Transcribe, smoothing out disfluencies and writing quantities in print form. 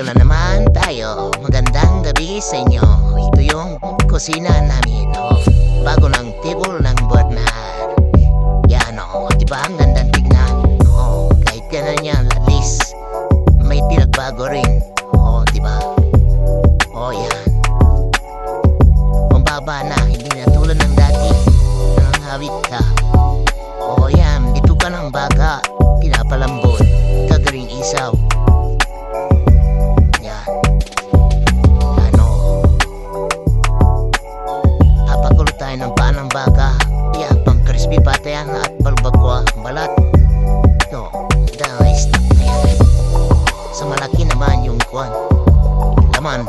Nandito na naman tayo. Magandang gabi sa inyo. Ito yung kusina namin. Bago ng table ng board na yan diba ang gandang tignan. Kahit ganan yan, at least may pinagbago rin. Diba? Yan. Pambaba na, hindi na tulad ng dati. Nang hawit ka. Yan, dito ka ng baga. Pinapalambot. Kagaring isaw. Ng panang baka, pang crispy patayan at balbakwa balat. Dahil stock na yan. Sa malaki naman yung kwan laman.